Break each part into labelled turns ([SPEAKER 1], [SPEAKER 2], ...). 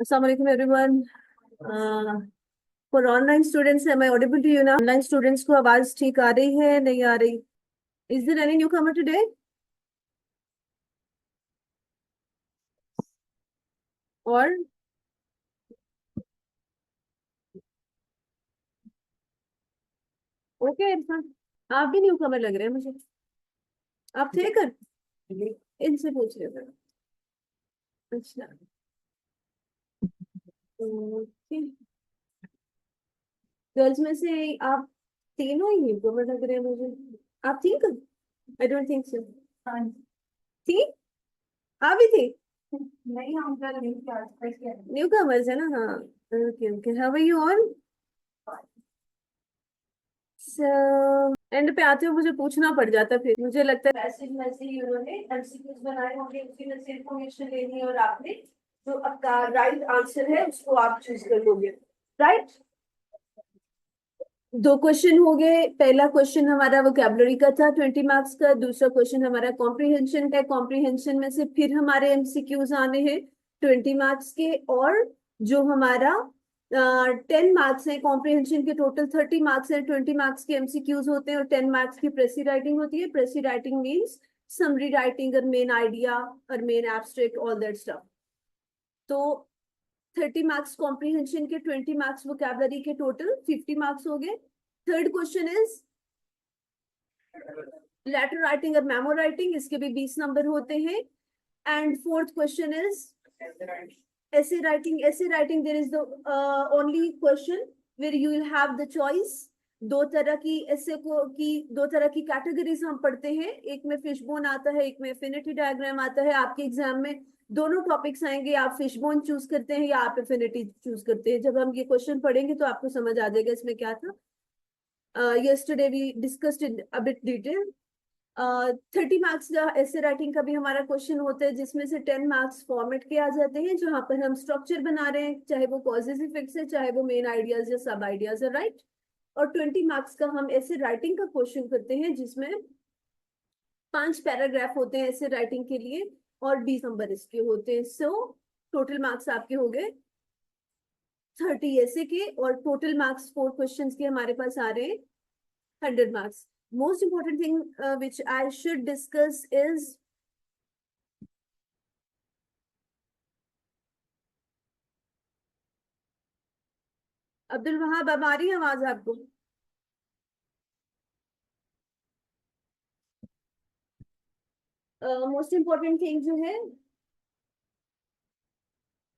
[SPEAKER 1] Assalamu alaikum everyone. For online students, am I audible to you now? Online students को आवाज ठीक आ रही है नहीं आ रही? Is there any newcomer today? और ओके इरफान, आप भी न्यूकमर लग रहे हैं मुझे। आप थे कर इनसे पूछ रहे थे। अच्छा, ओके। गर्ल्स में से आप तीनों ही न्यूकमर लग रहे हैं मुझे। आप थी कर? I don't think so. हाँ थी। आप भी थी? नहीं, हम न्यू कमर्स है ना। हाँ, okay okay. How are you all? End पे आते हो मुझे पूछना पड़ जाता, फिर मुझे लगता है मैसेज मैसेज उन्होंने एमसीक्यूज बनाए होंगे, उसी में से इंफॉर्मेशन लेनी है और आपने जो आपका राइट आंसर है उसको आप चूज कर लोगे। राइट, दो क्वेश्चन हो गए। पहला क्वेश्चन हमारा वोकैबुलरी का था 20 मार्क्स का। दूसरा क्वेश्चन हमारा कॉम्प्रिहेंशन का। कॉम्प्रिहेंशन में से फिर हमारे एमसीक्यूज आने हैं 20 मार्क्स के। और जो हमारा 10 मार्क्स है कॉम्प्रिहेंशन के, टोटल 30 मार्क्स है। 20 मार्क्स के एमसीक्यूज होते हैं और 10 मार्क्स की प्रेसी राइटिंग होती है। Precis writing means summary writing और मेन आइडिया और main abstract all that stuff. तो 30 मार्क्स कॉम्प्रिहेंशन के, 20 मार्क्स वोकैबुलरी के, टोटल 50 मार्क्स हो गए। Third question is letter writing और मेमो राइटिंग, इसके भी 20 नंबर होते हैं। And fourth question is essay writing. Essay writing, there is the only question where you will have the choice. दो तरह की ऐसे को की दो तरह की कैटेगरीज हम पढ़ते हैं। एक में फिशबोन आता है, एक में एफिनिटी डायग्राम आता है। आपके एग्जाम में दोनों टॉपिक्स आएंगे। आप फिशबोन चूज करते हैं या आप एफिनिटी चूज करते हैं। जब हम ये क्वेश्चन पढ़ेंगे तो आपको समझ आ जाएगा इसमें क्या था। yesterday we discussed in a bit detail. 30 marks का ऐसे राइटिंग का भी हमारा क्वेश्चन होता है, जिसमें से 10 मार्क्स फॉर्मेट के आ जाते हैं, जहां पर हम स्ट्रक्चर बना रहे हैं, चाहे वो कॉजेज इफेक्ट्स है, चाहे वो मेन आइडियाज या सब आइडियाज है। राइट। और 20 मार्क्स का हम ऐसे राइटिंग का क्वेश्चन करते हैं, जिसमें 5 पैराग्राफ होते हैं ऐसे राइटिंग के लिए और 20 नंबर इसके होते हैं। सो टोटल मार्क्स आपके हो गए 30 ऐसे के, और टोटल मार्क्स 4 क्वेश्चन के हमारे पास आ रहे हैं 100 marks. Most important thing which I should discuss is Abdul Wahab, अब आ रही है आवाज आपको? मोस्ट इम्पोर्टेंट थिंग जो है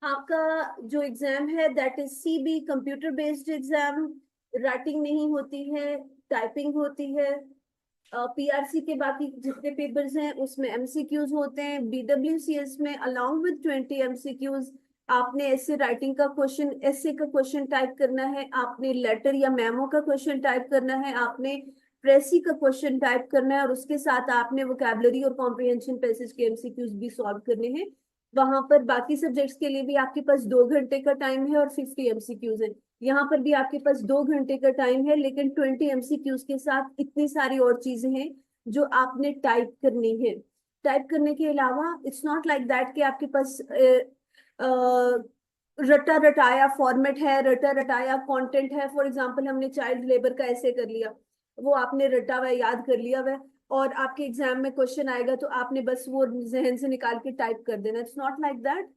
[SPEAKER 1] आपका जो एग्जाम है that is CB, computer based exam. Writing नहीं होती है, टाइपिंग होती है। पीआरसी के बाकी जितने पेपर्स हैं उसमें एमसीक्यूज होते हैं। बीडब्ल्यूसीएस में अलोंग विद 20 एमसीक्यूज आपने ऐसे राइटिंग का क्वेश्चन, ऐसे का क्वेश्चन टाइप करना है, आपने लेटर या मेमो का क्वेश्चन टाइप करना है, आपने प्रेसी का क्वेश्चन टाइप करना है, और उसके साथ आपने वोकैबुलरी और कॉम्प्रिहेंशन पैसेज के एमसीक्यूज भी सॉल्व करने हैं। वहां पर बाकी सब्जेक्ट्स के लिए भी आपके पास 2 घंटे का टाइम है और 50 एमसीक्यूज है। यहाँ पर भी आपके पास 2 घंटे का टाइम है, लेकिन 20 एमसीक्यूज के साथ इतनी सारी और चीजें हैं जो आपने टाइप करनी है। टाइप करने के अलावा इट्स नॉट लाइक दैट कि आपके पास रटा रटाया फॉर्मेट है, रटा रटाया कंटेंट है। फॉर एग्जांपल हमने चाइल्ड लेबर का ऐसे कर लिया, वो आपने रटा हुआ याद कर लिया हुआ, और आपके एग्जाम में क्वेश्चन आएगा तो आपने बस वो जहन से निकाल के टाइप कर देना। It's not like that.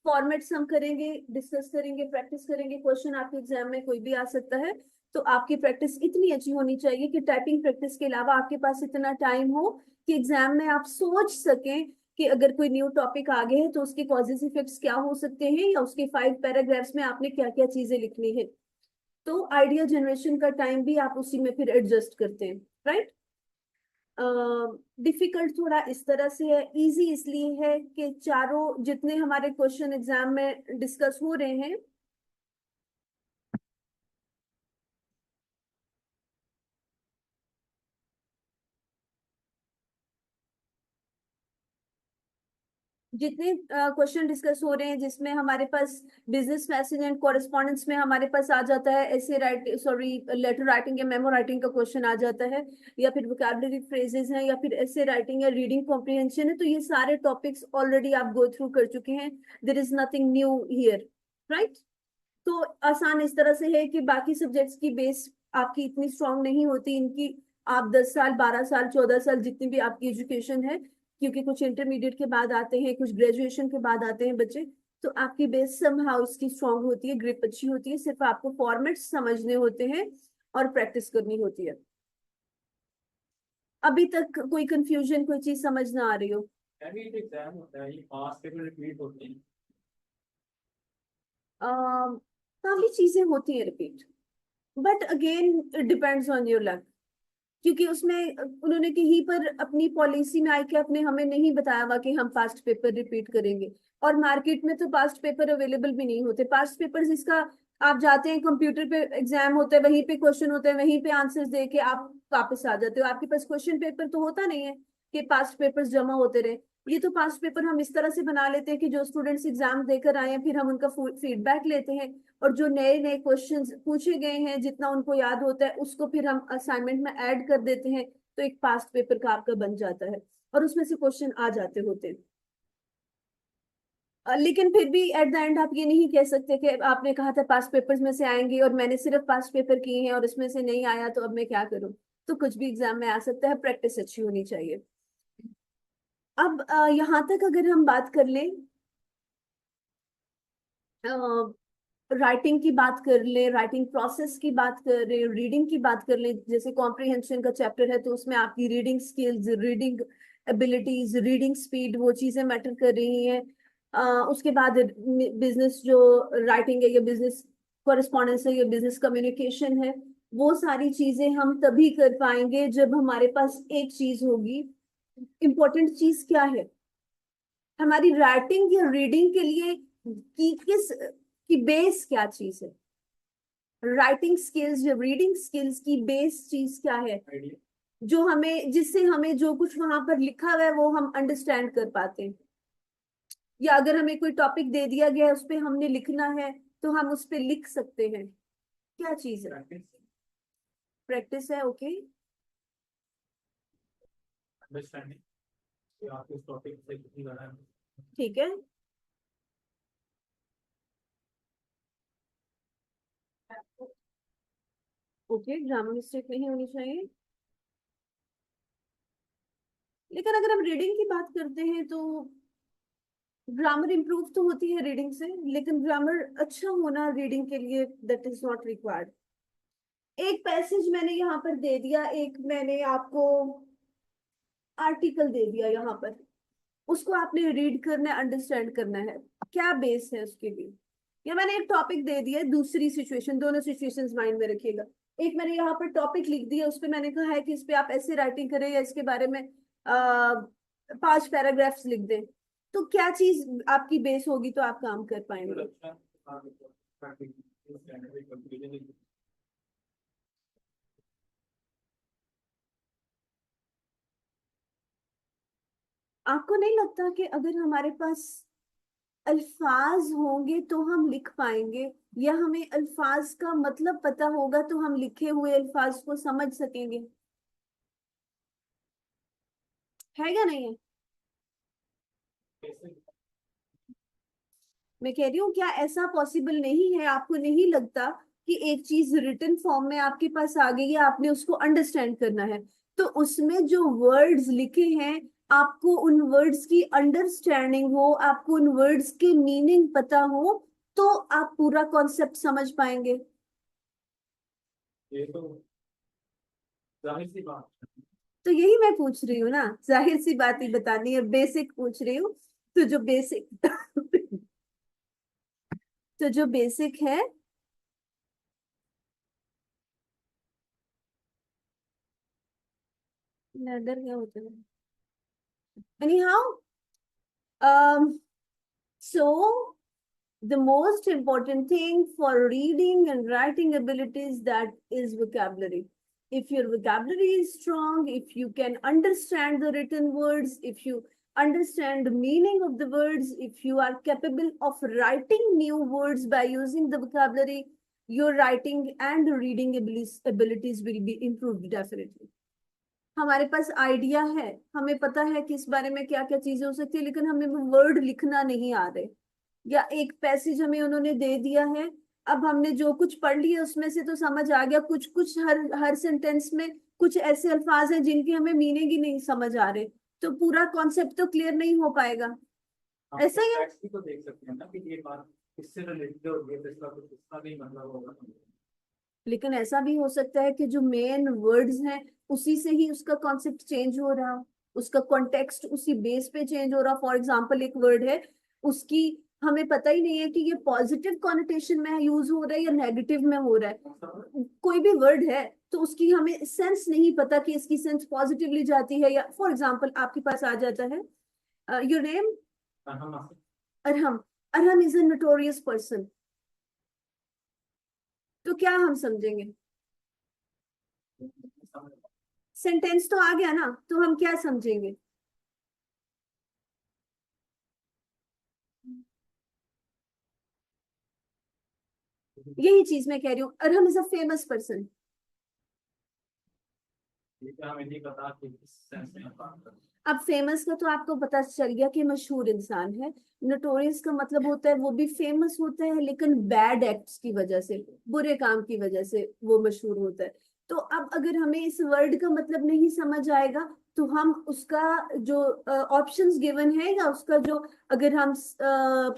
[SPEAKER 1] Formats हम करेंगे, डिस्कस करेंगे, प्रैक्टिस करेंगे। क्वेश्चन आपके एग्जाम में कोई भी आ सकता है, तो आपकी प्रैक्टिस इतनी अच्छी होनी चाहिए कि टाइपिंग प्रैक्टिस के अलावा आपके पास इतना टाइम हो कि एग्जाम में आप सोच सकें कि अगर कोई न्यू टॉपिक आ गया है तो उसके कॉजेज इफेक्ट्स क्या हो सकते हैं, या उसके 5 पैराग्राफ्स में आपने क्या क्या चीजें लिखनी है। तो आइडिया जनरेशन का टाइम भी आप उसी में फिर एडजस्ट करते हैं। राइट। डिफिकल्ट थोड़ा इस तरह से है, इजी इसलिए है कि चारों जितने हमारे क्वेश्चन एग्जाम में डिस्कस हो रहे हैं, जितने क्वेश्चन डिस्कस हो रहे हैं जिसमें हमारे पास बिजनेस मैसेज एंड कॉरेस्पॉन्डेंस में हमारे पास आ जाता है ऐसे राइटिंग, सॉरी, लेटर राइटिंग या मेमो राइटिंग का क्वेश्चन आ जाता है, या फिर वोकैबुलरी फ्रेजेस हैं, या फिर ऐसे राइटिंग या रीडिंग कॉम्प्रिहेंशन है, तो ये सारे टॉपिक्स ऑलरेडी आप गो थ्रू कर चुके हैं. There is nothing new here, right? तो आसान इस तरह से है कि बाकी सब्जेक्ट्स की बेस आपकी इतनी स्ट्रांग नहीं होती, इनकी आप 10 साल 12 साल 14 साल जितनी भी आपकी एजुकेशन है, क्योंकि कुछ इंटरमीडिएट के बाद आते हैं, कुछ ग्रेजुएशन के बाद आते हैं बच्चे, तो आपकी बेस समहाउ इसकी स्ट्रांग होती है, ग्रिप अच्छी होती है, सिर्फ आपको फॉर्मेट्स समझने होते हैं और प्रैक्टिस करनी होती है. अभी तक कोई कंफ्यूजन, कोई चीज समझ ना आ रही हो?
[SPEAKER 2] एग्जाम होता है, ये पास पेपर रिपीट होते हैं.
[SPEAKER 1] काफी चीजें होती है repeat, but again depends on your luck, क्योंकि उसमें उन्होंने कहीं पर अपनी पॉलिसी में आके अपने हमें नहीं बताया हुआ कि हम पास्ट पेपर रिपीट करेंगे. और मार्केट में तो पास्ट पेपर अवेलेबल भी नहीं होते. पास्ट पेपर जिसका आप जाते हैं, कंप्यूटर पे एग्जाम होता है, वहीं पे क्वेश्चन होते हैं, वहीं पे आंसर्स दे के आप वापस आ जाते हो. आपके पास क्वेश्चन पेपर तो होता नहीं है कि पास्ट पेपर्स जमा होते रहे. ये तो पास्ट पेपर हम इस तरह से बना लेते हैं कि जो स्टूडेंट्स एग्जाम देकर आए हैं फिर हम उनका फीडबैक लेते हैं, और जो नए नए क्वेश्चंस पूछे गए हैं जितना उनको याद होता है उसको फिर हम असाइनमेंट में ऐड कर देते हैं, तो एक पास्ट पेपर का आपका बन जाता है और उसमें से क्वेश्चन आ जाते होते हैं. लेकिन फिर भी एट द एंड आप ये नहीं कह सकते कि आपने कहा था पास्ट पेपर्स में से आएंगे और मैंने सिर्फ पास्ट पेपर किए हैं और इसमें से नहीं आया तो अब मैं क्या करूं. तो कुछ भी एग्जाम में आ सकता है, प्रैक्टिस अच्छी होनी चाहिए. अब यहाँ तक अगर हम बात कर लें, राइटिंग की बात कर ले, राइटिंग प्रोसेस की बात कर रहे, रीडिंग की बात कर ले, जैसे कॉम्प्रिहेंशन का चैप्टर है तो उसमें आपकी reading skills, reading abilities, reading speed, वो चीजें मैटर कर रही हैं. उसके बाद बिजनेस जो राइटिंग है या बिजनेस कॉरेस्पॉन्डेंस है या बिजनेस कम्युनिकेशन है, वो सारी चीजें हम तभी कर पाएंगे जब हमारे पास एक चीज होगी. इंपॉर्टेंट चीज क्या है हमारी राइटिंग या रीडिंग के लिए, कि किस की बेस क्या चीज है? राइटिंग स्किल्स या रीडिंग स्किल्स की बेस चीज क्या है
[SPEAKER 2] आइडिया.
[SPEAKER 1] जो हमें, जिससे हमें जो कुछ वहां पर लिखा हुआ है वो हम अंडरस्टैंड कर पाते हैं. या अगर हमें कोई टॉपिक दे दिया गया है उस पे हमने लिखना है तो हम उस पे लिख सकते हैं. क्या चीज है? प्रैक्टिस है. ओके,
[SPEAKER 2] अंडरस्टैंडिंग कि आप इस टॉपिक से कितनी ज्यादा.
[SPEAKER 1] ठीक है. ओके, ग्रामर मिस्टेक नहीं होनी चाहिए. लेकिन अगर हम रीडिंग की बात करते हैं तो ग्रामर इंप्रूव तो होती है रीडिंग से, लेकिन ग्रामर अच्छा होना रीडिंग के लिए दैट इज नॉट रिक्वायर्ड. एक पैसेज मैंने यहाँ पर दे दिया, एक मैंने आपको आर्टिकल दे दिया यहाँ पर, उसको आपने रीड करना है, अंडरस्टैंड करना है. क्या बेस है उसके लिए? या मैंने एक टॉपिक दे दिया है, दूसरी सिचुएशन, दोनों सिचुएशंस माइंड में रखिएगा. एक मैंने यहाँ पर टॉपिक लिख दिया, उस पे मैंने कहा है कि इस पे आप ऐसे राइटिंग करें या इसके बारे में 5 पैराग्राफ्स लिख दें. तो क्या चीज आपकी बेस होगी तो आप काम कर पाएंगे. आपको नहीं लगता कि अगर हमारे पास अल्फाज होंगे तो हम लिख पाएंगे, या हमें अल्फाज का मतलब पता होगा तो हम लिखे हुए अल्फाज को समझ सकेंगे? है या नहीं है? मैं कह रही हूँ क्या ऐसा पॉसिबल नहीं है? आपको नहीं लगता कि एक चीज रिटन फॉर्म में आपके पास आ गई है, आपने उसको अंडरस्टैंड करना है, तो उसमें जो वर्ड्स लिखे हैं आपको उन वर्ड्स की अंडरस्टैंडिंग हो, आपको उन वर्ड्स के मीनिंग पता हो, तो आप पूरा कॉन्सेप्ट समझ पाएंगे.
[SPEAKER 2] ये तो जाहिर सी बात.
[SPEAKER 1] तो यही मैं पूछ रही हूँ ना, जाहिर सी बात ही बतानी है, बेसिक पूछ रही हूँ. तो जो बेसिक तो जो बेसिक है, नदर क्या होता है, anyhow, so the most important thing for reading and writing abilities, that is vocabulary. If your vocabulary is strong, if you can understand the written words, if you understand the meaning of the words, if you are capable of writing new words by using the vocabulary, your writing and reading abilities will be improved definitely. हमारे पास idea है, हमें पता है कि इस बारे में क्या क्या चीजें हो सकती है, लेकिन हमें वो वर्ड लिखना नहीं आ रहे, या एक पैसेज हमें उन्होंने दे दिया है, अब हमने जो कुछ पढ़ लिया उसमें से तो समझ आ गया, कुछ कुछ हर सेंटेंस में कुछ ऐसे अल्फाज हैं जिनकी हमें मीनिंग ही नहीं समझ आ रहे, तो पूरा कॉन्सेप्ट तो क्लियर नहीं हो पाएगा।
[SPEAKER 2] आप
[SPEAKER 1] ऐसा ही है।
[SPEAKER 2] text भी तो देख सकते हैं ना कि ये बात इससे रिलेटेड होगी, तो इसका कुछ इसका भी मतलब होगा।
[SPEAKER 1] लेकिन ऐसा भी हो सकता है कि जो मेन वर्ड्स हैं उसी से ही उसका कॉन्सेप्ट चेंज हो रहा, उसका कॉन्टेक्स्ट उसी बेस पे चेंज हो रहा। फॉर एग्जांपल एक वर्ड है, उसकी हमें पता ही नहीं है कि ये पॉजिटिव कॉनोटेशन में यूज हो रहा है या नेगेटिव में हो रहा है। कोई भी वर्ड है तो उसकी हमें सेंस नहीं पता कि इसकी सेंस पॉजिटिवली जाती है, या फॉर एग्जाम्पल आपके पास आ जाता है your name Arham, Arham is a notorious person, तो क्या हम समझेंगे? सेंटेंस तो आ गया ना, तो हम क्या समझेंगे? यही चीज मैं कह रही हूँ, Arham is a famous person.
[SPEAKER 2] हमें नहीं पता कि किस सेंस में बात कर रहे हैं।
[SPEAKER 1] अब फेमस का तो आपको पता चल गया कि मशहूर इंसान है, नोटोरियस का मतलब होता है वो भी फेमस होता है लेकिन बैड एक्ट्स की वजह से, बुरे काम की वजह से वो मशहूर होता है। तो अब अगर हमें इस वर्ड का मतलब नहीं समझ आएगा तो हम उसका जो ऑप्शंस गिवन है या उसका जो, अगर हम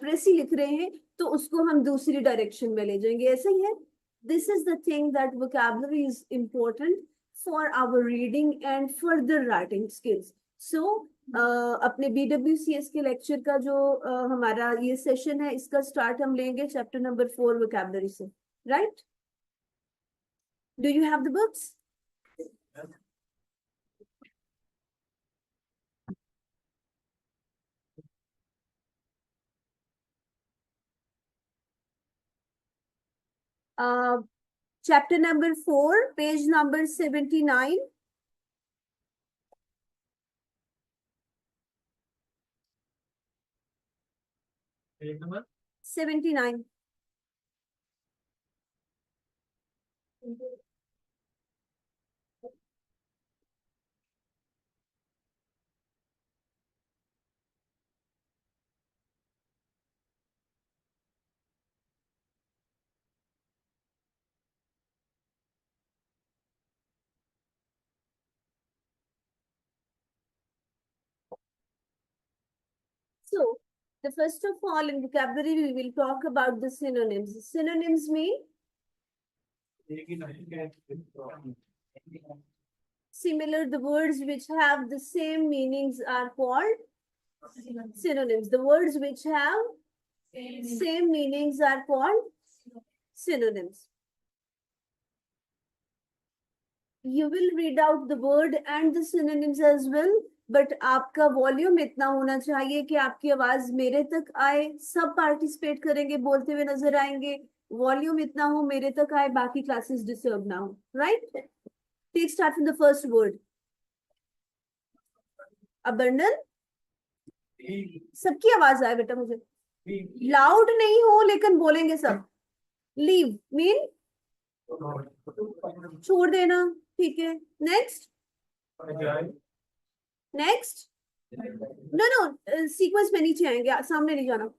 [SPEAKER 1] प्रेसी लिख रहे हैं तो उसको हम दूसरी डायरेक्शन में ले जाएंगे, ऐसा ही है। This is the thing that vocabulary is important for our reading and further writing skills. So अपने BWCS के लेक्चर का जो हमारा ये सेशन है इसका स्टार्ट हम लेंगे चैप्टर नंबर 4 vocabulary से, right? Do you have the books? Chapter number 4 page number 79।
[SPEAKER 2] Page number
[SPEAKER 1] 79। So, the first of all in vocabulary we will talk about the synonyms. Synonyms mean
[SPEAKER 2] एक ही नहीं है।
[SPEAKER 1] similar, the words which have the same meanings are called synonyms. The words which have same meanings are called synonyms. You will read out the word and the synonyms as well, but आपका volume इतना होना चाहिए कि आपकी आवाज मेरे तक आए, सब पार्टिसिपेट करेंगे, बोलते हुए नजर आएंगे, वॉल्यूम इतना हो मेरे तक आए, बाकी क्लासेस डिस्टर्ब ना हो, right? Take start from the first word. Abandon, सबकी आवाज आए बेटा मुझे, लाउड नहीं हो लेकिन बोलेंगे सब। लीव मीन छोड़ देना, ठीक है। Next, next, no no sequence में नीचे आएंगे, सामने नहीं जाना।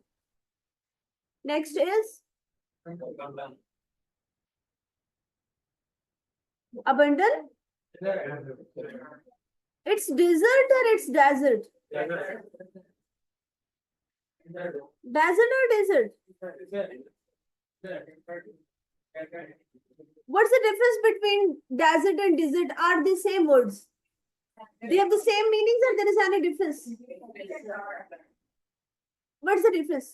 [SPEAKER 1] Next is abandon, it's desert or it's desert? Desert or desert? What's the difference between desert and desert? Are they same words? They have the same meanings or there is any difference? What's the difference?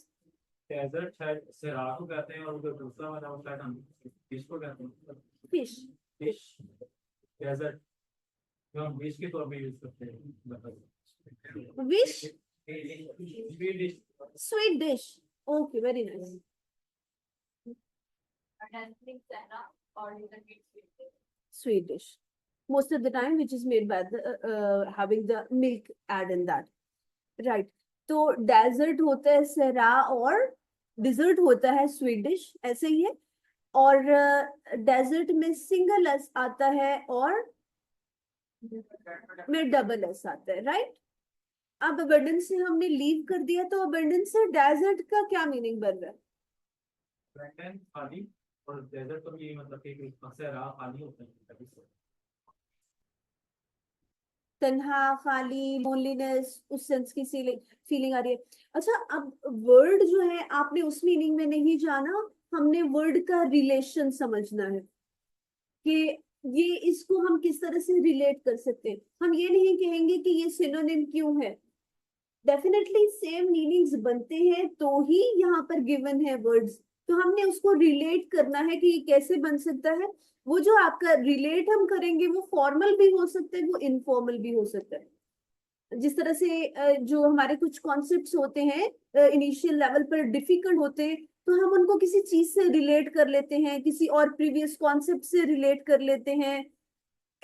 [SPEAKER 2] Desert शायद सिराह को कहते हैं और जो दूसरा वाला वो शायद हम फिश को कहते हैं।
[SPEAKER 1] Fish.
[SPEAKER 2] फिश डेजर्ट जो हम डिश के तौर पे यूज करते हैं।
[SPEAKER 1] Wish?
[SPEAKER 2] Sweet dish.
[SPEAKER 1] Sweet dish. Okay, very nice. Sweet dish. Most of the time which is made by the having the milk add in that. Right, तो desert होता है सरा और डिजर्ट होता है स्वीडिश, ऐसे ही है। और डेजर्ट में सिंगल एस आता है और में डबल एस आता है, राइट। अब अबंडेंस से हमने लीव कर दिया, तो अबंडेंस से डेजर्ट का क्या मीनिंग बन रहा है?
[SPEAKER 2] वेटलैंड खाली, और डेजर्ट तो ये मतलब कि अक्सर राह खाली होता है कभी से।
[SPEAKER 1] तन्हा, खाली, लोनलीनेस, उस सेंस की फीलिंग आ रही है। अच्छा, अब वर्ड जो है आपने उस मीनिंग में नहीं जाना, हमने वर्ड का रिलेशन समझना है कि ये इसको हम किस तरह से रिलेट कर सकते हैं। हम ये नहीं कहेंगे कि ये सिनोनिम क्यों है, डेफिनेटली सेम मीनिंग्स बनते हैं तो ही यहाँ पर गिवन है वर्ड्स, तो हमने उसको रिलेट करना है कि ये कैसे बन सकता है। वो जो आपका रिलेट हम करेंगे वो फॉर्मल भी हो सकता है, वो इनफॉर्मल भी हो सकता है। जिस तरह से जो हमारे कुछ कॉन्सेप्ट्स होते हैं इनिशियल लेवल पर डिफिकल्ट होते हैं, तो हम उनको किसी चीज से रिलेट कर लेते हैं, किसी और प्रीवियस कॉन्सेप्ट से रिलेट कर लेते हैं।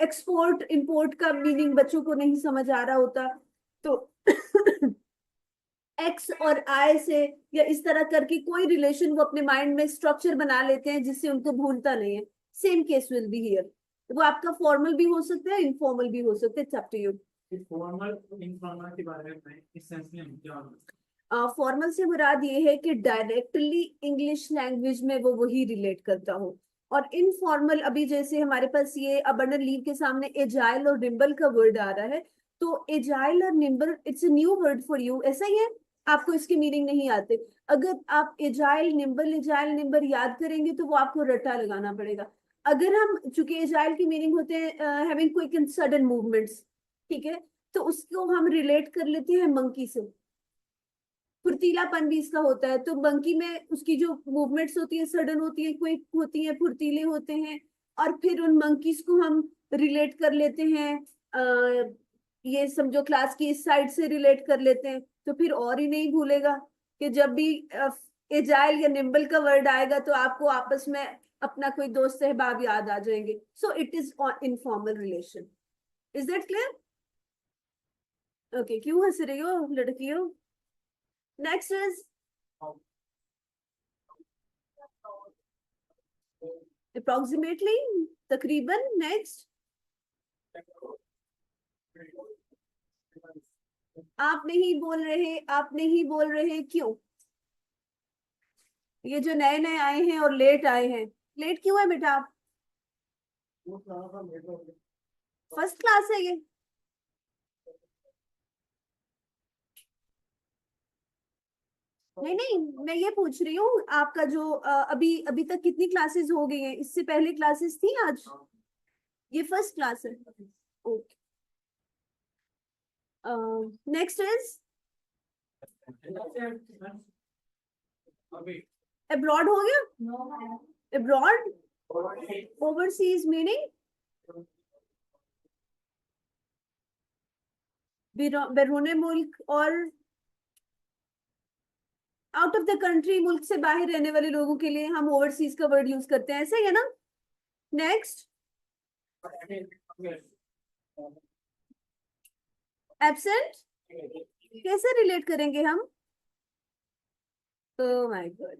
[SPEAKER 1] एक्सपोर्ट इंपोर्ट का मीनिंग बच्चों को नहीं समझ आ रहा होता, तो एक्स और आई से या इस तरह करके कोई रिलेशन वो अपने माइंड में स्ट्रक्चर बना लेते हैं जिससे उनको भूलता नहीं है। Same case will be here, वो आपका फॉर्मल भी हो सकता है, इनफॉर्मल भी हो सकता है, it's up to you.
[SPEAKER 2] Formal informal के बारे में मैं इस सेंस में हम क्या
[SPEAKER 1] फॉर्मल से मुराद ये है कि डायरेक्टली इंग्लिश लैंग्वेज में वो वही रिलेट करता हो। और इनफॉर्मल, अभी जैसे हमारे पास ये अबंडन लीव के सामने एजाइल और निम्बल का वर्ड आ रहा है, तो एजाइल और nimble it's a new word for you, ऐसा ही है। आपको इसके मीनिंग नहीं आते, अगर आप एजाइल निम्बल याद करेंगे तो वो आपको रट्टा लगाना पड़ेगा। अगर हम, चूंकि एजाइल की मीनिंग होते हैं having quick and sudden movements, ठीक है, तो उसको हम रिलेट कर लेते हैं मंकी से। फुर्तीलापन भी इसका होता है, तो मंकी में उसकी जो मूवमेंट्स होती है सडन होती है, क्विक होती है, फुर्तीले होते हैं। और फिर उन मंकीज को हम रिलेट कर लेते हैं, ये समझो क्लास की इस साइड से रिलेट कर लेते हैं, तो फिर और ही नहीं भूलेगा कि जब भी एजाइल या निम्बल का वर्ड आएगा तो आपको आपस में अपना कोई दोस्त अहबाब याद आ जाएंगे। So it is informal relation. Is that clear? Okay, क्यों हंस रही हो लड़कियों? नेक्स्ट इज अप्रोक्सीमेटली, तकरीबन। नेक्स्ट, आप नहीं बोल रहे, आप नहीं बोल रहे क्यों? ये जो नए नए आए हैं और लेट आए हैं, लेट क्यों है बेटा आप? फर्स्ट क्लास है ये? नहीं नहीं, मैं ये पूछ रही हूँ आपका जो अभी अभी तक कितनी क्लासेस हो गई हैं, इससे पहले क्लासेस थी आज? ये फर्स्ट क्लास है, ओके। नेक्स्ट इज
[SPEAKER 2] अभी
[SPEAKER 1] अब्रॉड, हो गया अब्रॉड। ओवरसीज मीनिंग बैरून मुल्क, और आउट ऑफ द कंट्री, मुल्क से बाहर रहने वाले लोगों के लिए हम ओवरसीज का वर्ड यूज करते हैं, ऐसा ही है ना। नेक्स्ट, एब्सेंट, कैसे रिलेट करेंगे हम? Oh my God,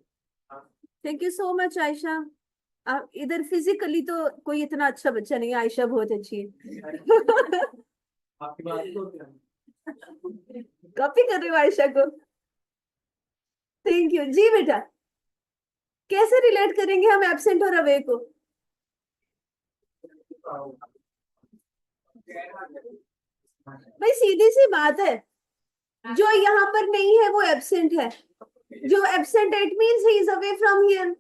[SPEAKER 1] thank you so much Ayesha. आप इधर फिजिकली तो कोई इतना अच्छा बच्चा नहीं है, आयशा बहुत अच्छी है।
[SPEAKER 2] आपकी बात तो
[SPEAKER 1] कॉपी कर रहे हो आयशा को? थैंक यू जी बेटा। कैसे रिलेट करेंगे हम एब्सेंट और अवे को? भाई सीधी सी बात है, जो यहाँ पर नहीं है वो एब्सेंट है, जो absent it means he is away from here.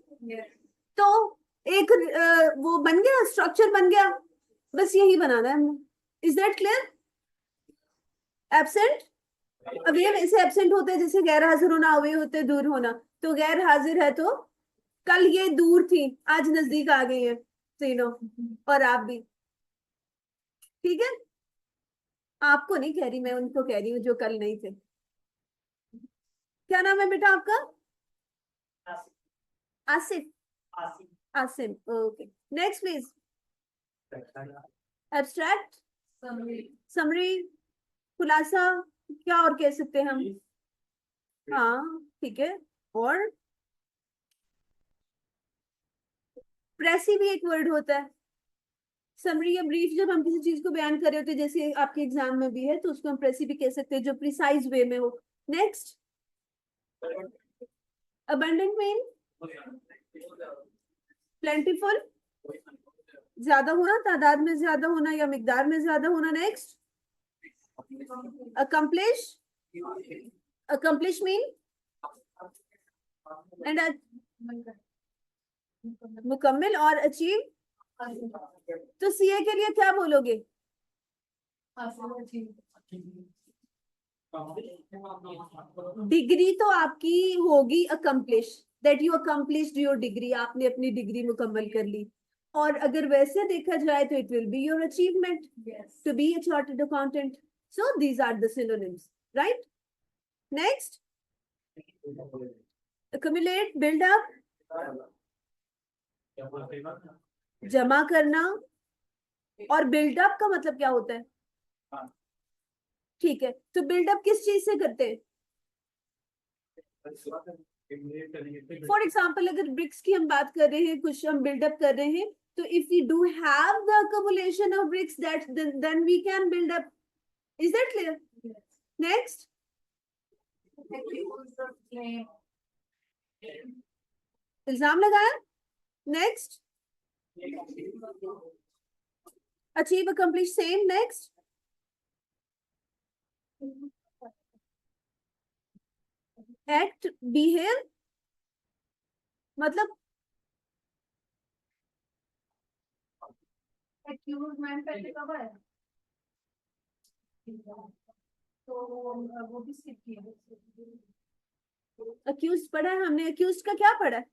[SPEAKER 1] तो एक वो बन गया, स्ट्रक्चर बन गया, बस यही बनाना है हमने। Is that clear? Absent, away वैसे एब्सेंट होते हैं जैसे गैर हाजिर होना, अवे होते हैं दूर होना। तो गैर हाजिर है तो कल ये दूर थी, आज नजदीक आ गई है तीनों, और आप भी, ठीक है। आपको नहीं कह रही मैं, उनको कह रही हूँ जो कल नहीं थे। क्या नाम है बेटा आपका? Asif, Asim, okay. Next please. Abstract, summary, खुलासा, क्या और कह सकते हैं हम? हाँ ठीक है। और प्रेसी भी एक वर्ड होता है। समरी या ब्रीफ जब हम किसी चीज को बयान कर रहे होते हैं, जैसे आपके एग्जाम में भी है, तो उसको हम प्रेसी भी कह सकते हैं, जो प्रिसाइज वे में हो। नेक्स्ट, अबंडेंट मीन प्लेंटीफुल, ज्यादा होना, तादाद में ज्यादा होना या मिकदार में ज्यादा होना। Next, accomplish, accomplish mean and मुकम्मिल और अचीव। तो सीए के लिए क्या बोलोगे? डिग्री तो आपकी होगी accomplish, that you accomplished your degree, आपने अपनी डिग्री मुकम्मल कर ली। और अगर वैसे देखा जाए तो it will be your achievement to be a chartered accountant. So these are the synonyms, right? Next, accumulate, build up, जमा करना। और बिल्डअप का मतलब क्या होता है? ठीक है, तो बिल्डअप किस चीज से करते हैं? फॉर एग्जाम्पल अगर ब्रिक्स की हम बात कर रहे हैं, कुछ हम बिल्डअप कर रहे हैं, तो if we do have the accumulation of bricks, that then we can build up. Is that clear? Next, इल्जाम लगाया। Next, achieve, accomplish, same. Next, act, behave, मतलब
[SPEAKER 3] एक्यूज मैन पहले कब आया? तो वो भी स्किप किया।
[SPEAKER 1] अक्यूज पढ़ा है हमने। अक्यूज का क्या पढ़ा है?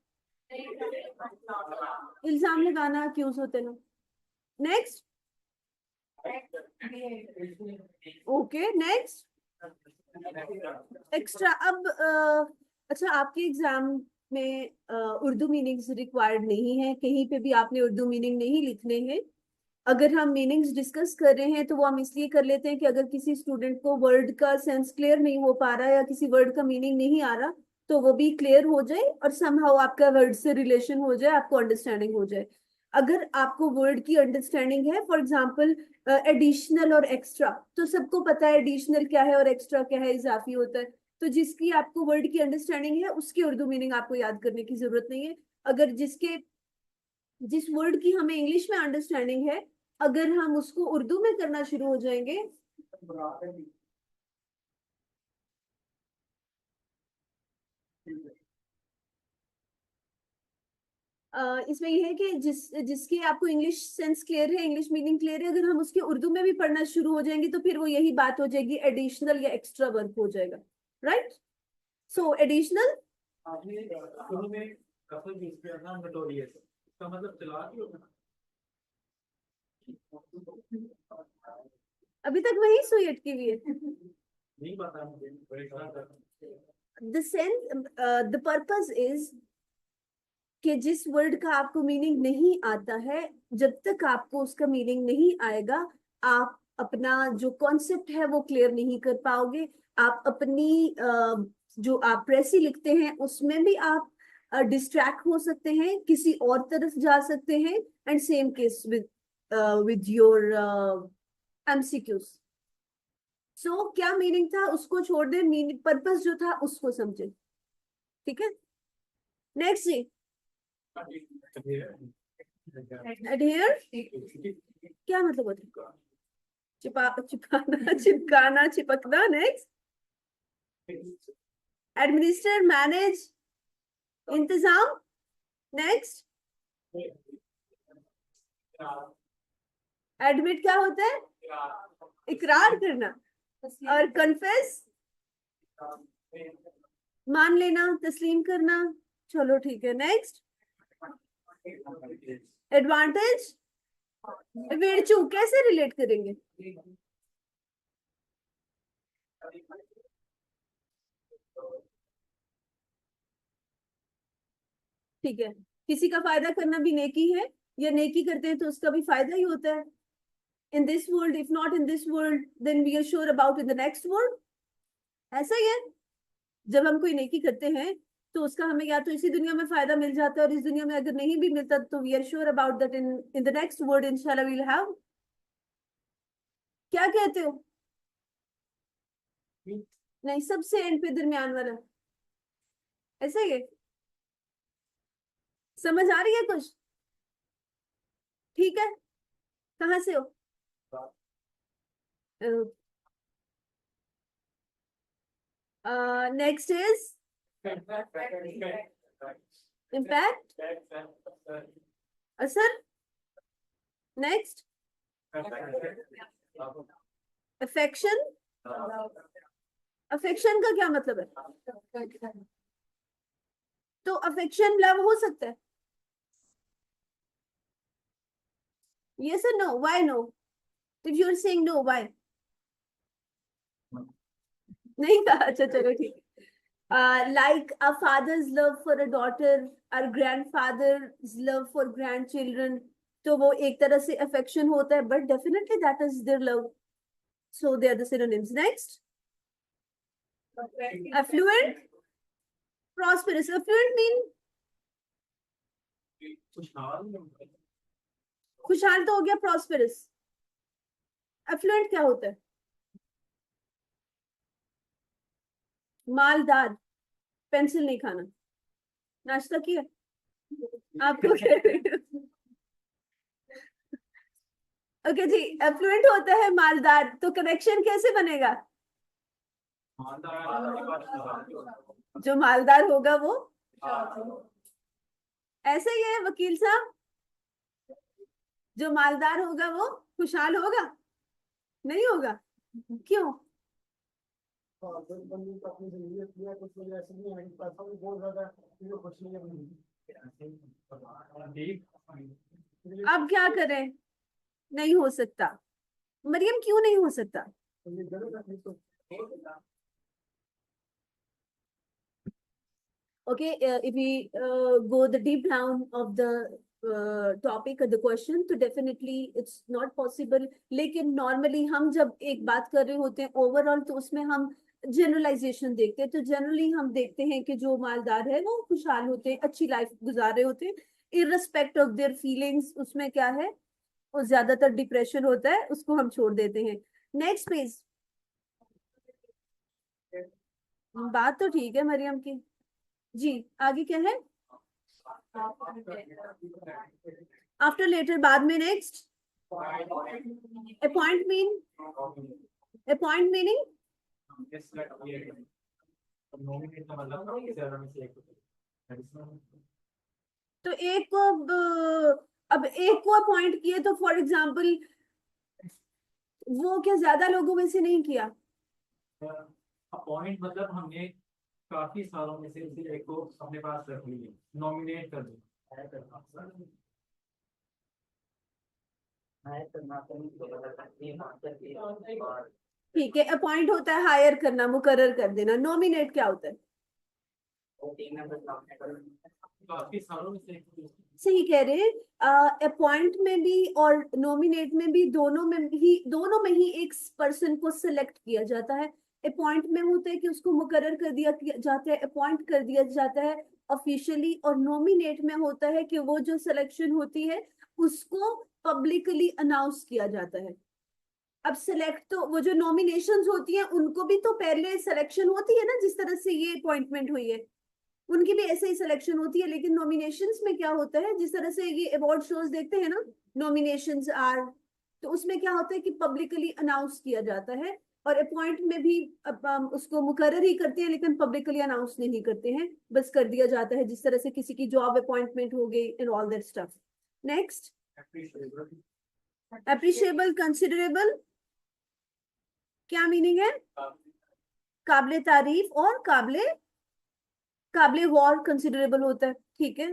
[SPEAKER 1] इल्जाम लगाना अक्यूज होते ना। Next, okay. Next, extra. अब अच्छा, आपके एग्जाम में उर्दू मीनिंग्स रिक्वायर्ड नहीं है, कहीं पे भी आपने उर्दू मीनिंग नहीं लिखने हैं। अगर हम मीनिंग्स डिस्कस कर रहे हैं तो वो हम इसलिए कर लेते हैं कि अगर किसी स्टूडेंट को वर्ड का सेंस क्लियर नहीं हो पा रहा या किसी वर्ड का मीनिंग नहीं आ रहा, तो वो भी क्लियर हो जाए और समहाउ आपका वर्ड से रिलेशन हो जाए, आपको अंडरस्टैंडिंग हो जाए। अगर आपको वर्ड की अंडरस्टैंडिंग है, फॉर एग्जाम्पल एडिशनल और एक्स्ट्रा, तो सबको पता है एडिशनल क्या है और एक्स्ट्रा क्या है, इजाफी होता है। तो जिसकी आपको वर्ड की अंडरस्टैंडिंग है उसकी उर्दू मीनिंग आपको याद करने की जरूरत नहीं है। अगर जिस वर्ड की हमें इंग्लिश में अंडरस्टैंडिंग है, अगर हम उसको उर्दू में करना शुरू हो जाएंगे, इसमें यह है कि जिसकी आपको इंग्लिश सेंस क्लियर है, इंग्लिश मीनिंग क्लियर है, अगर हम उसके उर्दू में भी पढ़ना शुरू हो जाएंगे तो फिर वो यही बात हो जाएगी, एडिशनल या एक्स्ट्रा वर्क हो जाएगा। राइट? सो एडिशनल,
[SPEAKER 2] आपने शुरू में लफ्ज़ यूज किया था नोटोरियस, इसका मतलब तलाक ही होता है।
[SPEAKER 1] अभी तक वही सुई अटकी हुई है।
[SPEAKER 2] नहीं पता मुझे, परेशान कर
[SPEAKER 1] the sense, the purpose is कि जिस वर्ड का आपको मीनिंग नहीं आता है, जब तक आपको उसका मीनिंग नहीं आएगा, आप अपना जो कॉन्सेप्ट है वो क्लियर नहीं कर पाओगे। आप अपनी जो आप प्रेसी लिखते हैं उसमें भी आप डिस्ट्रैक्ट हो सकते हैं, किसी और तरफ जा सकते हैं। And same case with your MCQs. So क्या मीनिंग था उसको छोड़ दे, मीनिंग पर्पस जो था उसको समझे। ठीक है? नेक्स्ट जी, एडहेयर क्या मतलब होता है? चिपकाना, चिपकाना, चिपकना। नेक्स्ट, एडमिनिस्टर, मैनेज, इंतजाम। नेक्स्ट, एडमिट क्या होता है? इकरार करना। और कन्फेस, मान लेना, तस्लीम करना। चलो ठीक है। नेक्स्ट, एडवांटेज, वेड़चू कैसे रिलेट करेंगे? ठीक है, किसी का फायदा करना भी नेकी है, या नेकी करते हैं तो उसका भी फायदा ही होता है। In this world, if not in this world, then we are sure about in the next world. ऐसा ही है, जब हम कोई नेकी करते हैं तो उसका हमें या तो इसी दुनिया में फायदा मिल जाता है, और इस दुनिया में अगर नहीं भी मिलता तो we are sure about that in the next world इंशाल्लाह वी विल हैव। क्या कहते हो? नहीं, सबसे एंड पे दरमियान वाला, ऐसा ही है। समझ आ रही है कुछ? ठीक है, कहाँ से हो? नेक्स्ट इज इम्पैक्ट, असर। Next affection. अफेक्शन का क्या मतलब है? तो अफेक्शन लव हो सकता है? Yes or no? Why no? If you're saying no, why? नहीं कहा, अच्छा चलो ठीक है। Like a father's love for a daughter, our grandfather's love for grandchildren, तो वो एक तरह से affection होता है, but definitely that is their love. So they are the synonyms. Next, affluent, prosperous. Affluent mean खुशहाल तो हो गया, prosperous. Affluent क्या होता है? मालदार। पेंसिल नहीं खाना। नाश्ता किया? आपको ओके जी, एफ्लुएंट होता है मालदार, तो कनेक्शन कैसे बनेगा? जो मालदार होगा वो ऐसे ही है वकील साहब, जो मालदार होगा वो खुशहाल होगा? नहीं होगा, क्यों? अब क्या करें? नहीं हो सकता। मरियम क्यों नहीं हो सकता? Okay, if we go the deep down of the topic or the question, तो definitely it's not possible. लेकिन normally हम जब एक बात कर रहे होते हैं overall, तो उसमें हम जनरलाइजेशन देखते हैं, तो जनरली हम देखते हैं कि जो मालदार है वो खुशहाल होते हैं, अच्छी लाइफ गुजार रहे होते हैं, इररिस्पेक्ट ऑफ देयर फीलिंग्स। उसमें क्या है, वो ज्यादातर डिप्रेशन होता है, उसको हम छोड़ देते हैं। Next page. बात तो ठीक है मरियम की जी, आगे क्या है? आफ्टर लेटर बाद में। Next appoint mean, appoint meaning तो एक को अब एक को अपॉइंट किए तो फॉर एग्जांपल वो क्या ज्यादा लोगों में से नहीं किया?
[SPEAKER 2] अपॉइंट मतलब हमने काफी सालों में से किसी एक को अपने पास रख लिए, नॉमिनेट कर दिया।
[SPEAKER 1] ठीक है, अपॉइंट होता है हायर करना, मुकर्रर कर देना। नॉमिनेट क्या होता है?
[SPEAKER 2] काफी सालों में से
[SPEAKER 1] सही कह रहे हैं। अपॉइंट में भी और नॉमिनेट में भी, दोनों में ही एक पर्सन को सिलेक्ट किया जाता है। अपॉइंट में होता है कि उसको मुकर्रर कर दिया जाता है, अपॉइंट कर दिया जाता है ऑफिशियली, और नॉमिनेट में होता है कि वो जो सिलेक्शन होती है उसको पब्लिकली अनाउंस किया जाता है। अब सिलेक्ट तो वो जो नॉमिनेशंस होती हैं उनको भी तो पहले सिलेक्शन होती है ना, जिस तरह से ये अपॉइंटमेंट हुई है उनकी भी ऐसे ही सिलेक्शन होती है। लेकिन नॉमिनेशंस में क्या होता है, जिस तरह से ये अवार्ड शोज देखते हैं ना, नॉमिनेशंस आर, तो उसमें क्या होता है कि पब्लिकली अनाउंस किया जाता है। और अपॉइंट में भी उसको मुकर्रर ही करते हैं, लेकिन पब्लिकली अनाउंस नहीं करते हैं, बस कर दिया जाता है, जिस तरह से किसी की जॉब अपॉइंटमेंट हो गई and all that stuff. Next, appreciable, considerable, क्या मीनिंग है? काबिले तारीफ और काबिले गौर कंसिडरेबल होता है। ठीक है,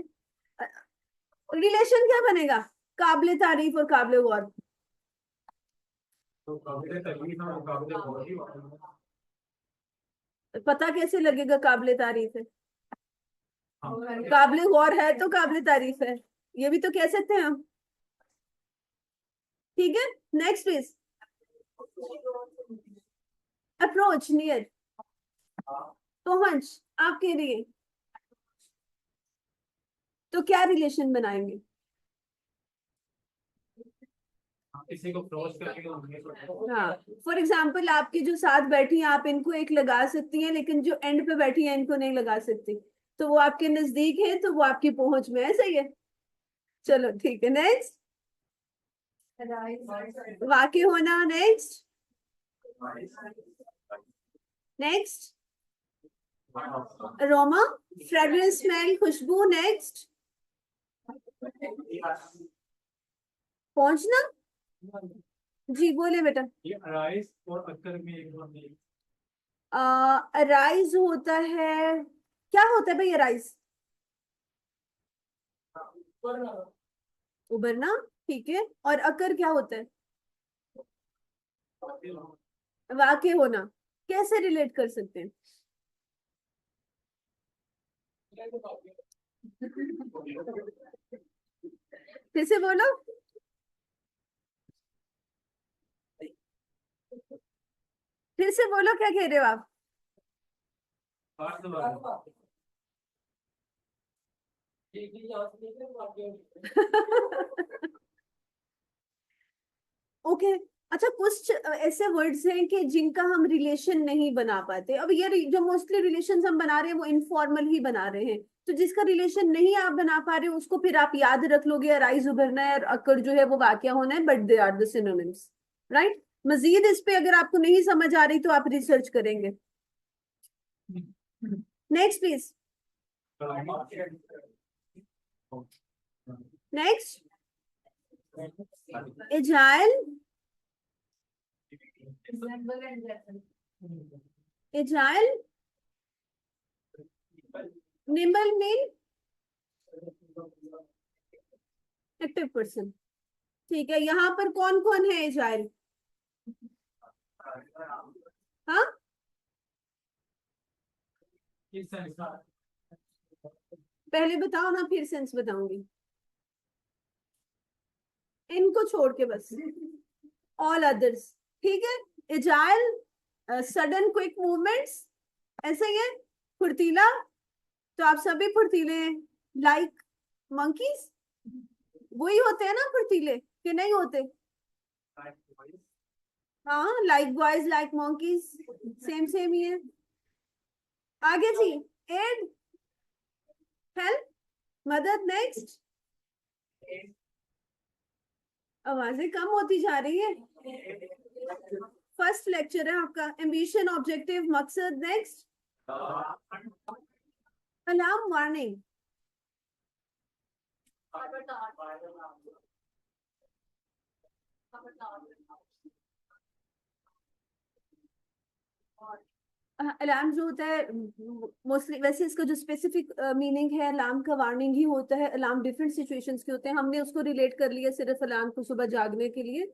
[SPEAKER 1] रिलेशन क्या बनेगा काबिले तारीफ और काबिले गौर?
[SPEAKER 2] तो काबिले तारीफ और काबिले गौर ही
[SPEAKER 1] पता कैसे लगेगा काबिले तारीफ है? काबिले गौर है तो काबिले तारीफ है, ये भी तो कह सकते हैं हम। ठीक है, नेक्स्ट प्लीज। अप्रोच, नियर, पहुंच आपके लिए, तो क्या रिलेशन बनाएंगे?
[SPEAKER 2] किसी को क्रॉस करके होंगे तो
[SPEAKER 1] हाँ, फॉर एग्जाम्पल आपकी जो साथ बैठी हैं, आप इनको एक लगा सकती हैं, लेकिन जो एंड पे बैठी है इनको नहीं लगा सकती, तो वो आपके नजदीक है, तो वो आपकी पहुंच में है। सही है, चलो ठीक है। नेक्स्ट, वाकई होना। Next, next, aroma, fragrance, smell, खुशबू। नेक्स्ट, पहुंचना। जी बोले बेटा।
[SPEAKER 2] ये अराइज और अक्कर में एक बार नहीं।
[SPEAKER 1] अराइज होता है, क्या होता है भाई अराइज? उभरना, ठीक है। और अकर क्या होता है? वाकई होना। कैसे रिलेट कर सकते हैं? फिर से बोलो, फिर से बोलो, क्या कह रहे हो आप?
[SPEAKER 2] बात तो बात
[SPEAKER 1] ओके। अच्छा, कुछ ऐसे वर्ड्स हैं कि जिनका हम रिलेशन नहीं बना पाते। अब ये जो मोस्टली रिलेशन हम बना रहे हैं वो इनफॉर्मल ही बना रहे हैं, तो जिसका रिलेशन नहीं आप बना पा रहे हो उसको फिर आप याद रख लोगे, अराइज उभरना है, और अकर जो है वो वाकया होना है, but they are the synonyms, right. मजीद इस पे अगर आपको नहीं समझ आ रही तो आप रिसर्च करेंगे। Next please, next, agile, agile, nimble mean active person. ठीक है, यहाँ पर कौन कौन है एजाइल? हाँ, पहले बताओ ना, फिर सेंस बताऊंगी। इनको छोड़ के बस, ऑल अदर्स। ठीक है, एजाइल, सडन क्विक मूवमेंट्स, ऐसा ही है, फुर्तीला, तो आप सभी फुर्तीले हैं, लाइक मंकीज। वही होते हैं ना फुर्तीले, कि नहीं होते? हाँ, like boys like monkeys, same same ही है। आगे जी, एड, हेल्प, मदद। नेक्स्ट, आवाजें कम होती जा रही है। फर्स्ट लेक्चर है आपका, एम्बिशन, ऑब्जेक्टिव, मकसद। Next, alarm, warning. अलार्म जो होता है मोस्टली, वैसे इसका जो स्पेसिफिक मीनिंग है अलार्म का, वार्निंग ही होता है। अलार्म डिफरेंट सिचुएशंस के होते हैं, हमने उसको रिलेट कर लिया सिर्फ अलार्म को सुबह जागने के लिए,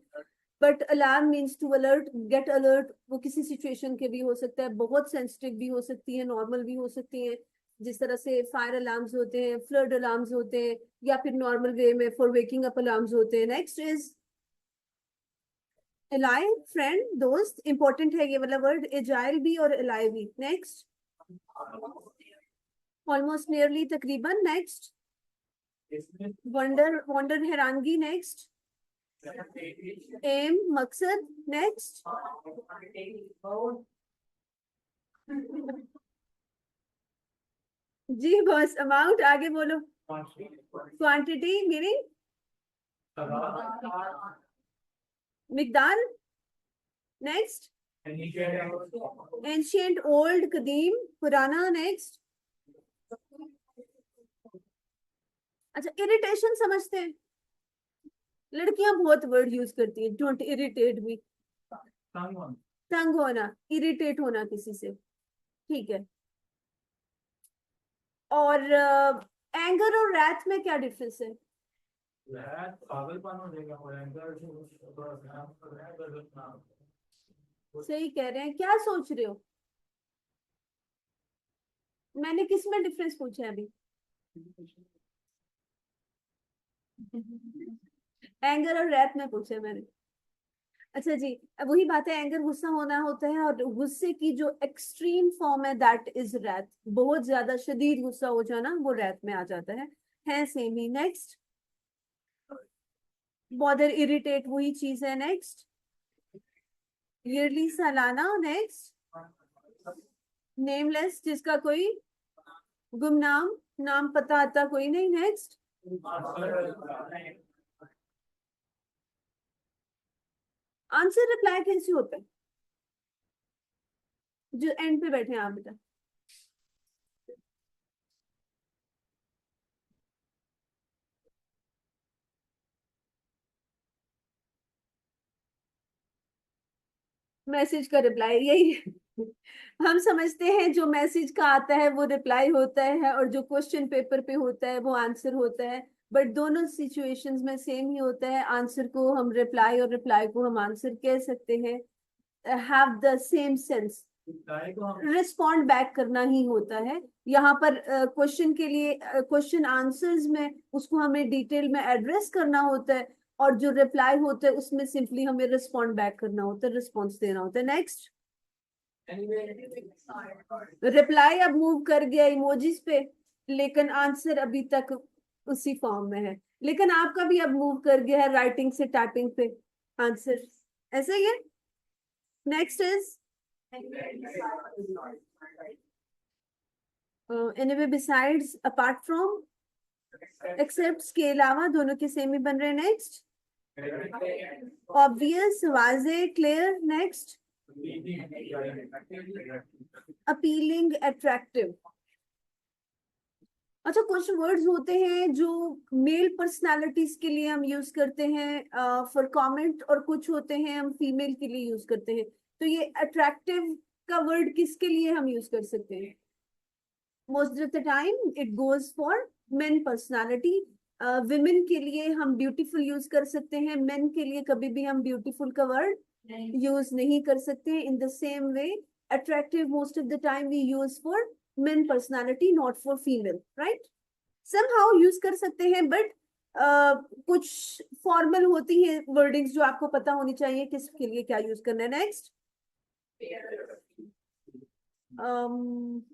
[SPEAKER 1] but alarm means to alert, get alert. वो किसी सिचुएशन के भी हो सकता है, बहुत सेंसिटिव भी हो सकती है, नॉर्मल भी हो सकती है, जिस तरह से फायर अलार्म्स होते हैं, फ्लड अलार्म्स होते हैं, या फिर नॉर्मल वे में फॉर वेकिंग अप अलार्म्स होते हैं। नेक्स्ट इज एलाइव, फ्रेंड, दोस्त। इंपॉर्टेंट है ये वाला वर्ड, एजाइल भी और एलाइव भी। नेक्स्ट, ऑलमोस्ट, नियरली, तकरीबन। नेक्स्ट, वंडर, वंडर, हैरानगी। नेक्स्ट, एम, मकसद। नेक्स्ट, जी बॉस, अमाउंट। आगे बोलो, क्वांटिटी, मीनिंग, मिकदार। नेक्स्ट, एंशियंट, ओल्ड, कदीम, पुराना। नेक्स्ट, अच्छा, इरिटेशन समझते हैं? लड़कियां बहुत वर्ड यूज करती है, डोंट इरिटेट मी। तंग होना, इरिटेट होना किसी से, ठीक है। और एंगर और रैथ में क्या डिफरेंस है?
[SPEAKER 2] पागलपन हो जाएगा और एंगर थोड़ा सा
[SPEAKER 1] सही कह रहे हैं, क्या सोच रहे हो? मैंने किस में डिफरेंस पूछा है अभी? एंगर और रैथ में पूछा है मैंने। अच्छा जी, अब वही बात है, एंगर गुस्सा होना होता है, और गुस्से की जो एक्सट्रीम फॉर्म है दैट इज रैथ। बहुत ज्यादा शदीद गुस्सा हो जाना वो रैथ में आ जाता है सेम ही। नेक्स्ट, बॉदर इरिटेट वही चीज है। नेक्स्ट, ईयरली सालाना। नेक्स्ट, नेमलेस जिसका कोई गुमनाम नाम पता आता कोई नहीं। नेक्स्ट, आंसर रिप्लाई कैसे होता है? जो एंड पे बैठे हैं आप बेटा। मैसेज का रिप्लाई यही है। हम समझते हैं जो मैसेज का आता है वो रिप्लाई होता है, और जो क्वेश्चन पेपर पे होता है वो आंसर होता है। बट दोनों सिचुएशंस में सेम ही होता है, आंसर को हम रिप्लाई और रिप्लाई को हम आंसर कह सकते हैं। Have the same sense, respond back करना ही होता है। यहाँ पर क्वेश्चन के लिए क्वेश्चन आंसर्स में उसको हमें डिटेल में एड्रेस करना होता है, और जो रिप्लाई होता है उसमें सिंपली हमें रिस्पॉन्ड बैक करना होता है, रिस्पॉन्स देना होता है। नेक्स्ट, रिप्लाई अब मूव कर गया इमोजीज पे, लेकिन आंसर अभी तक उसी फॉर्म में है। लेकिन आपका भी अब मूव कर गया है राइटिंग से टाइपिंग पे आंसर, ऐसे ही है। Next is anyway besides, apart from, except के अलावा, दोनों के सेम ही बन रहे हैं। Next, obvious, vague, clear. Next, appealing, attractive. अच्छा, कुछ वर्ड्स होते हैं जो मेल पर्सनालिटीज के लिए हम यूज करते हैं फॉर कमेंट, और कुछ होते हैं हम फीमेल के लिए यूज करते हैं। तो ये अट्रैक्टिव का वर्ड किसके लिए हम यूज कर सकते हैं? Most of the time it goes for men personality. Women के लिए हम ब्यूटीफुल यूज कर सकते हैं, मेन के लिए कभी भी हम ब्यूटीफुल का वर्ड यूज नहीं कर सकते। In the same way, attractive most of the time we use for men personality, not for female, right? Somehow use कर सकते हैं, बट कुछ फॉर्मल होती है वर्डिंग्स जो आपको पता होनी चाहिए किसके लिए क्या यूज करना है। Next,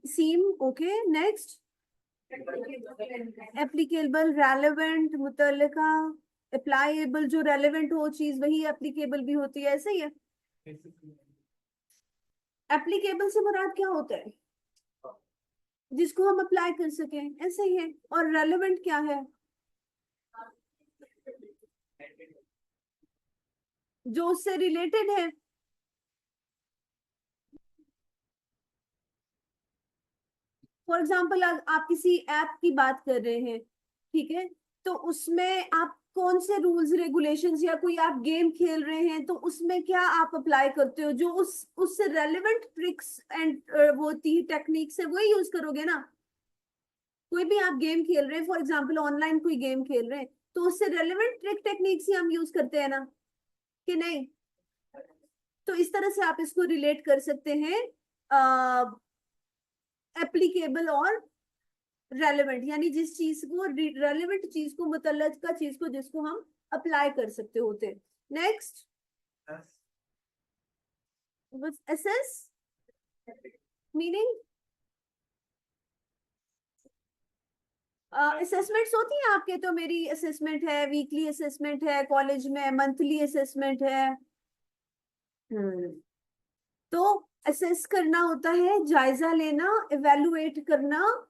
[SPEAKER 1] seem, okay. Next, applicable, relevant, मुतल्लिका, अप्लाईएबल। जो रेलेवेंट हो चीज वही एप्लीकेबल भी होती है, ऐसे ही है। एप्लीकेबल से मुराद क्या होता है? जिसको हम अप्लाई कर सकें, ऐसे ही है। और रेलेवेंट क्या है? जो उससे रिलेटेड है। फॉर एग्जाम्पल, आप किसी ऐप की बात कर रहे हैं, ठीक है, तो उसमें आप कौन से रूल्स रेगुलेशंस, या कोई आप गेम खेल रहे हैं तो उसमें क्या आप अप्लाई करते हो? जो उससे रेलेवेंट ट्रिक्स एंड वो होती है टेक्निक्स है, वही यूज करोगे ना। कोई भी आप गेम खेल रहे हैं, फॉर एग्जाम्पल ऑनलाइन कोई गेम खेल रहे हैं, तो उससे रेलेवेंट ट्रिक टेक्निक्स ही हम यूज करते हैं ना, कि नहीं? तो इस तरह से आप इसको रिलेट कर सकते हैं एप्लीकेबल और रेलेवेंट, यानी जिस चीज को, रेलेवेंट चीज को, मुतल्लिका चीज को जिसको हम अप्लाई कर सकते होते हैं। नेक्स्ट, असेस, मीनिंग, असेसमेंट्स होती हैं आपके, तो मेरी असेसमेंट है, वीकली असेसमेंट है, कॉलेज में मंथली असेसमेंट है। तो असेस करना होता है जायजा लेना, इवेलुएट करना।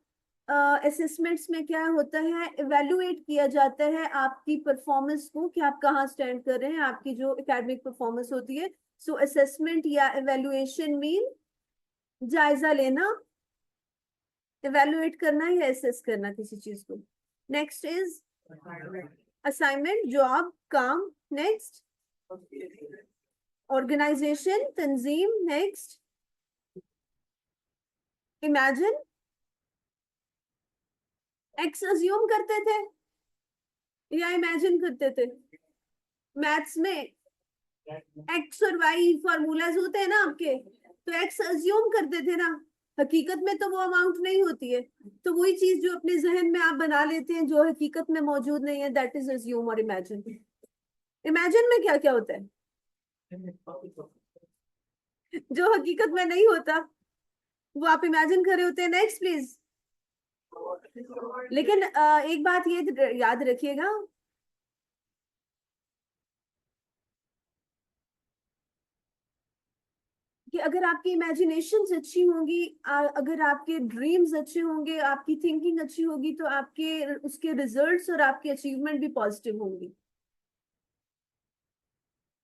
[SPEAKER 1] असेसमेंट्स में क्या होता है, इवेलुएट किया जाता है आपकी परफॉर्मेंस को, कि आप कहाँ स्टैंड कर रहे हैं, आपकी जो एकेडमिक परफॉर्मेंस होती है। सो असेसमेंट या इवेलुएशन मीन जायजा लेना, इवेलुएट करना या असेस करना किसी चीज को। नेक्स्ट इज असाइनमेंट, जॉब, काम। नेक्स्ट, ऑर्गेनाइजेशन, तंजीम। नेक्स्ट, इमेजिन, एक्स अज्यूम करते थे या इमेजिन करते थे? मैथ्स में एक्स और वाई फॉर्मूलाज होते हैं ना आपके, तो एक्स अज्यूम करते थे ना। हकीकत में तो वो अमाउंट नहीं होती है, तो वही चीज जो अपने जहन में आप बना लेते हैं जो हकीकत में मौजूद नहीं है, दैट इज अज्यूम और इमेजिन। इमेजिन में क्या क्या होता है? जो हकीकत में नहीं होता वो आप इमेजिन कर रहे होते हैं। Next please. लेकिन एक बात ये याद रखिएगा, कि अगर आपकी इमेजिनेशंस अच्छी होंगी, अगर आपके ड्रीम्स अच्छे होंगे, आपकी थिंकिंग अच्छी होगी, तो आपके उसके रिजल्ट्स और आपके अचीवमेंट भी पॉजिटिव होंगी।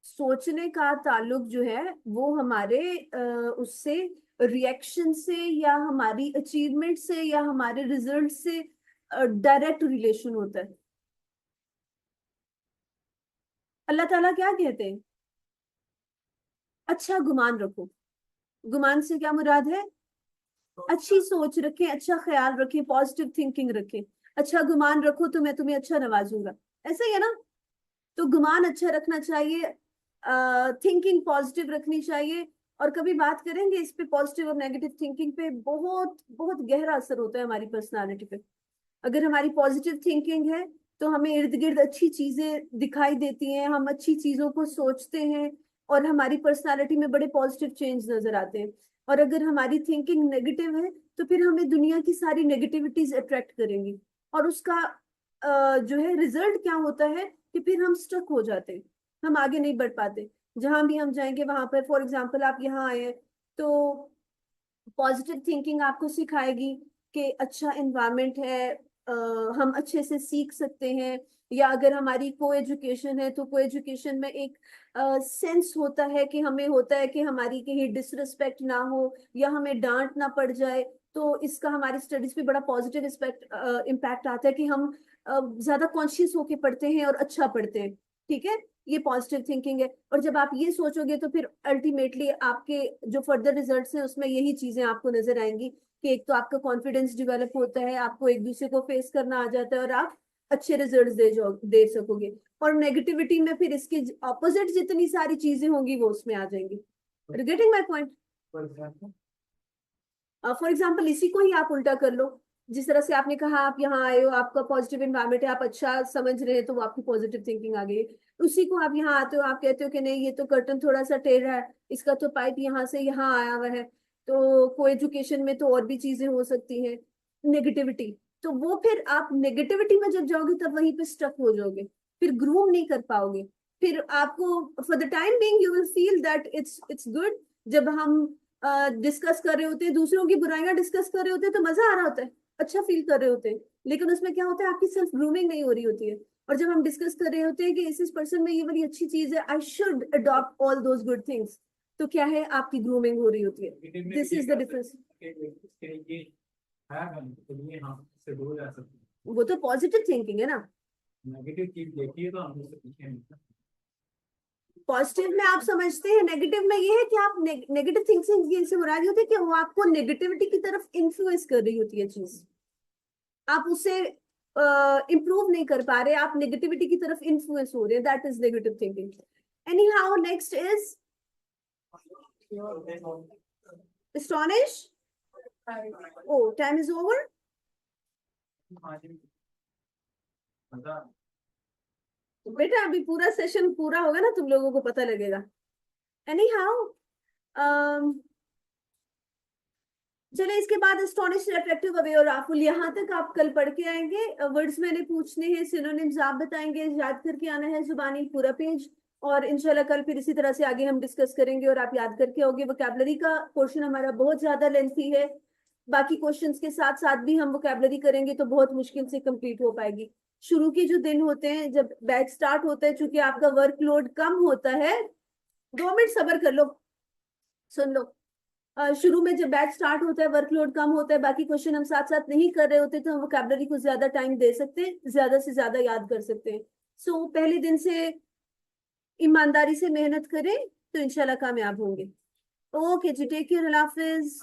[SPEAKER 1] सोचने का ताल्लुक जो है वो हमारे उससे, रिएक्शन से, या हमारी अचीवमेंट से, या हमारे रिजल्ट से डायरेक्ट रिलेशन होता है। अल्लाह ताला क्या कहते हैं? अच्छा गुमान रखो। गुमान से क्या मुराद है? अच्छी सोच रखें, अच्छा ख्याल रखें, पॉजिटिव थिंकिंग रखें। अच्छा गुमान रखो तो मैं तुम्हें अच्छा नवाजूंगा, ऐसा ही है ना? तो गुमान अच्छा रखना चाहिए, थिंकिंग पॉजिटिव रखनी चाहिए। और कभी बात करेंगे इस पे, पॉजिटिव और नेगेटिव थिंकिंग पे बहुत बहुत गहरा असर होता है हमारी पर्सनालिटी पे। अगर हमारी पॉजिटिव थिंकिंग है तो हमें इर्द गिर्द अच्छी चीजें दिखाई देती हैं, हम अच्छी चीजों को सोचते हैं, और हमारी पर्सनालिटी में बड़े पॉजिटिव चेंज नजर आते हैं। और अगर हमारी थिंकिंग नेगेटिव है तो फिर हमें दुनिया की सारी नेगेटिविटीज अट्रैक्ट करेंगी, और उसका जो है रिजल्ट क्या होता है कि फिर हम स्टक हो जाते हैं, हम आगे नहीं बढ़ पाते। जहां भी हम जाएंगे वहां पर, फॉर एग्जाम्पल आप यहाँ आए हैं, तो पॉजिटिव थिंकिंग आपको सिखाएगी कि अच्छा एनवायरनमेंट है, हम अच्छे से सीख सकते हैं। या अगर हमारी को एजुकेशन है तो को एजुकेशन में एक सेंस होता है कि हमें होता है कि हमारी कहीं डिसरिस्पेक्ट ना हो या हमें डांट ना पड़ जाए। तो इसका हमारी स्टडीज पे बड़ा पॉजिटिव इम्पैक्ट आता है कि हम ज्यादा कॉन्शियस होके पढ़ते हैं और अच्छा पढ़ते हैं। ठीक है, ये पॉजिटिव थिंकिंग है। और जब आप ये सोचोगे तो फिर अल्टीमेटली आपके जो फर्दर रिजल्ट्स हैं उसमें यही चीजें आपको नजर आएंगी कि एक तो आपका कॉन्फिडेंस डेवलप होता है, आपको एक दूसरे को फेस करना आ जाता है, और आप अच्छे रिजल्ट्स दे सकोगे। और नेगेटिविटी में फिर इसके ऑपोजिट जितनी सारी चीजें होंगी वो उसमें आ जाएंगी। Getting my point? For example इसी को ही आप उल्टा कर लो। जिस तरह से आपने कहा आप यहाँ आए हो, आपका पॉजिटिव एनवायरनमेंट है, आप अच्छा समझ रहे हैं, तो वो आपकी पॉजिटिव थिंकिंग आ गई। उसी को आप यहाँ आते हो, आप कहते हो कि नहीं ये तो कर्टन थोड़ा सा टेढ़ा है, इसका तो पाइप यहाँ से यहाँ आया हुआ है, तो को एजुकेशन में तो और भी चीजें हो सकती हैं। नेगेटिविटी, तो वो फिर आप नेगेटिविटी में जब जाओगे तब वहीं पे स्टक हो जाओगे, फिर ग्रूम नहीं कर पाओगे। फिर आपको for the time being you will feel that it's good. जब हम डिस्कस कर रहे होते हैं, दूसरों की बुराइयां डिस्कस कर रहे होते हैं, तो मजा आ रहा होता है, अच्छा फील कर रहे होते हैं। लेकिन उसमें क्या होता है, आपकी सेल्फ ग्रूमिंग नहीं हो रही होती है। और जब हम डिस्कस कर रहे होते हैं कि इस पर्सन में ये वाली अच्छी चीज है, I should adopt all those good things, तो क्या है, आपकी ग्रूमिंग हो रही होती है। This is the difference. वो तो पॉजिटिव थिंकिंग है ना।
[SPEAKER 2] नेगेटिव चीज देखिए तो हम उससे पीछे नहीं।
[SPEAKER 1] पॉजिटिव में आप समझते हैं, नेगेटिव में ये है कि आप नेगेटिव थिंकिंग से मुराद होती है कि वो आपको नेगेटिविटी की तरफ इन्फ्लुएंस कर रही होती है चीज, आप उसे इम्प्रूव नहीं कर पा रहे, आप नेगेटिविटी की तरफ इन्फ्लुएंस हो रहे हैं, that is negative thinking. Anyhow next is astonish. Oh time is over. बेटा अभी पूरा सेशन पूरा होगा ना, तुम लोगों को पता लगेगा। एनी हाउ चले, इसके बाद एस्टोनिश, अट्रैक्टिव, अवे और आफुल, यहाँ तक आप कल पढ़ के आएंगे। वर्ड्स मैंने पूछने हैं, सिनोनिम्स आप बताएंगे, याद करके आना है जुबानी पूरा पेज। और इंशाल्लाह कल फिर इसी तरह से आगे हम डिस्कस करेंगे और आप याद करके आओगे। वोकैबलरी का पोर्शन हमारा बहुत ज्यादा लेंथी है, बाकी क्वेश्चंस के साथ साथ भी हम वोकैबलरी करेंगे तो बहुत मुश्किल से कंप्लीट हो पाएगी। शुरू के जो दिन होते हैं जब बैच स्टार्ट होता है, चूंकि आपका वर्कलोड कम होता है, 2 मिनट सब्र कर लो, सुन लो। शुरू में जब बैच स्टार्ट होता है, वर्कलोड कम होता है, बाकी क्वेश्चन हम साथ साथ नहीं कर रहे होते, तो हम वोकैबलरी को ज्यादा टाइम दे सकते हैं, ज्यादा से ज्यादा याद कर सकते हैं। सो पहले दिन से ईमानदारी से मेहनत करें तो इंशाल्लाह कामयाब होंगे। ओके जी, टेक केयर, अल्लाह हाफिज।